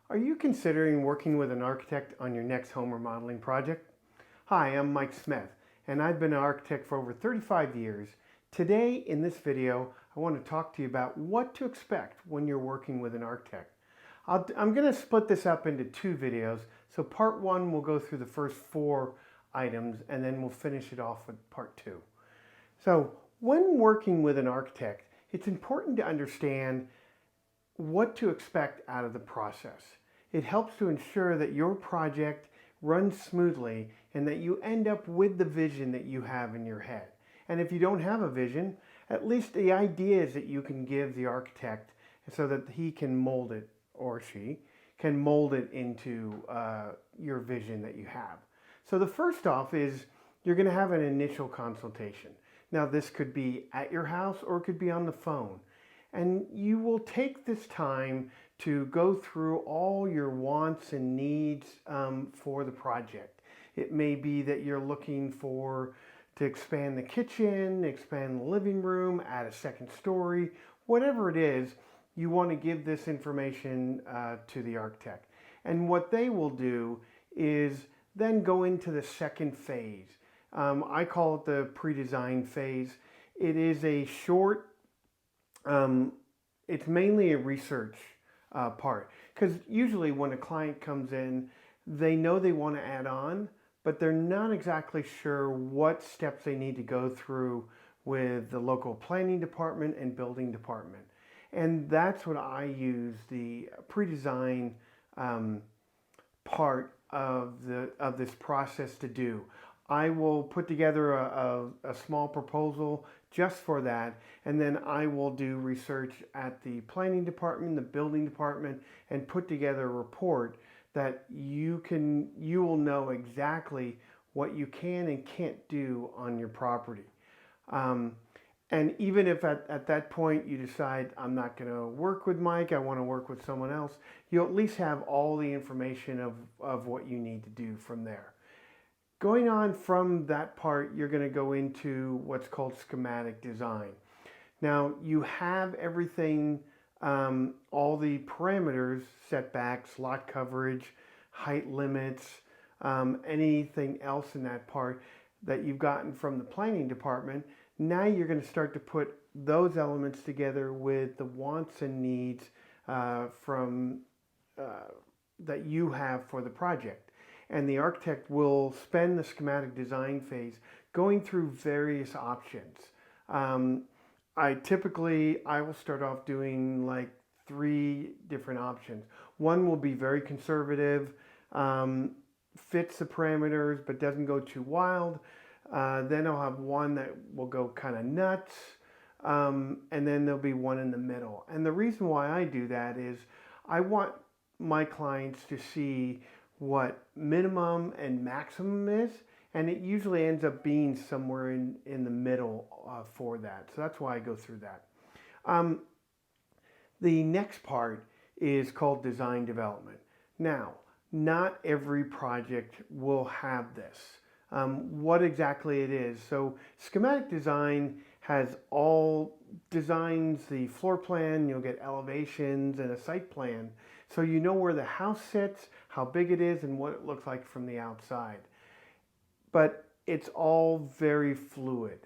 Are you considering working with an architect on your next home remodeling project? Hi, I'm Mike Smith, and I've been an architect for over 35 years. Today, in this video, I want to talk to you about what to expect when you're working with an architect. I'm going to split this up into two videos. So part one, we'll go through the first four items, and then we'll finish it off with part two. So when working with an architect, it's important to understand what to expect out of the process. It helps to ensure that your project runs smoothly and that you end up with the vision that you have in your head. And if you don't have a vision, at least the ideas that you can give the architect so that he can mold it, or she can mold it into your vision that you have. So the first off is you're going to have an initial consultation. Now this could be at your house or it could be on the phone. And you will take this time to go through all your wants and needs for the project. It may be that you're looking to expand the kitchen, expand the living room, add a second story, whatever it is, you want to give this information to the architect. And what they will do is then go into the second phase. I call it the pre-design phase. It is a short, it's mainly a research part, because usually when a client comes in, they know they want to add on, but they're not exactly sure what steps they need to go through with the local planning department and building department. And that's what I use the pre-design part of this process to do. I will put together a small proposal just for that, and then I will do research at the planning department, the building department, and put together a report that you will know exactly what you can and can't do on your property. And even if at that point you decide, I'm not going to work with Mike, I want to work with someone else, you'll at least have all the information of what you need to do from there. Going on from that part, you're going to go into what's called schematic design. Now, you have everything, all the parameters, setbacks, lot coverage, height limits, anything else in that part that you've gotten from the planning department. Now you're going to start to put those elements together with the wants and needs that you have for the project. And the architect will spend the schematic design phase going through various options. I will start off doing like 3 different options. One will be very conservative, fits the parameters but doesn't go too wild. Then I'll have one that will go kind of nuts, and then there'll be one in the middle. And the reason why I do that is I want my clients to see what minimum and maximum is, and it usually ends up being somewhere in the middle for that. So that's why I go through that. The next part is called design development. Now, not every project will have this. What exactly it is. So schematic design has all designs, the floor plan, you'll get elevations and a site plan. So you know where the house sits, how big it is, and what it looks like from the outside. But it's all very fluid.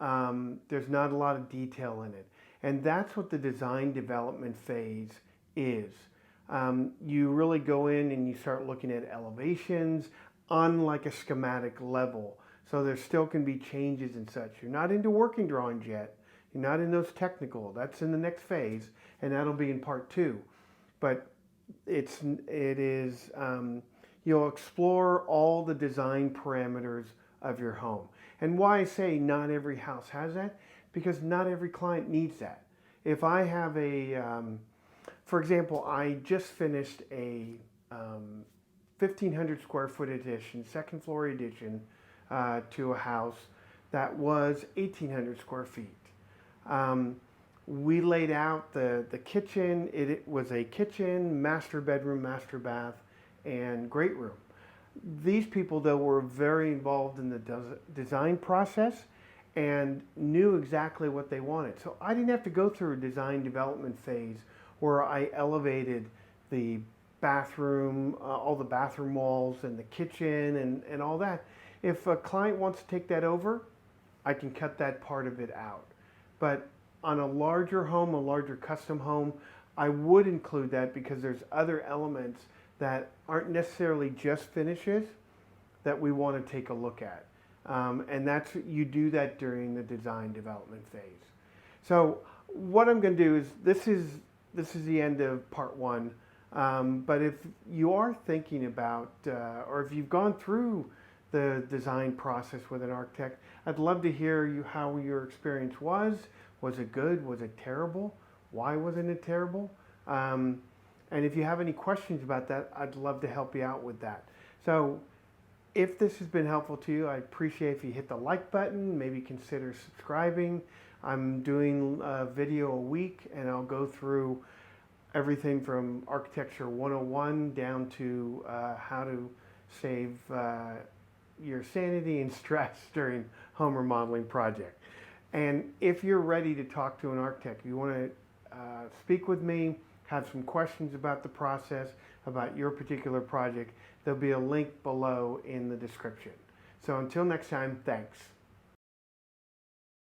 There's not a lot of detail in it. And that's what the design development phase is. You really go in and you start looking at elevations on like a schematic level. So there still can be changes and such. You're not into working drawings yet. You're not in those technical. That's in the next phase, and that'll be in part 2. But you'll explore all the design parameters of your home. And why I say not every house has that, because not every client needs that. If I have for example, I just finished a 1,500 square foot addition, second floor addition to a house that was 1,800 square feet. We laid out the kitchen. It was a kitchen, master bedroom, master bath, and great room. These people, though, were very involved in the design process and knew exactly what they wanted. So I didn't have to go through a design development phase where I elevated the bathroom, all the bathroom walls and the kitchen and all that. If a client wants to take that over, I can cut that part of it out. But on a larger home, a larger custom home, I would include that because there's other elements that aren't necessarily just finishes that we want to take a look at. And you do that during the design development phase. So what I'm going to do is this is the end of part one. But if you are thinking about, or if you've gone through the design process with an architect, I'd love to hear how your experience was. Was it good? Was it terrible? Why wasn't it terrible? And if you have any questions about that, I'd love to help you out with that. So if this has been helpful to you, I'd appreciate if you hit the like button, maybe consider subscribing. I'm doing a video a week, and I'll go through everything from Architecture 101 down to how to save your sanity and stress during home remodeling project. And if you're ready to talk to an architect, you want to speak with me, have some questions about the process, about your particular project, there'll be a link below in the description. So until next time, thanks.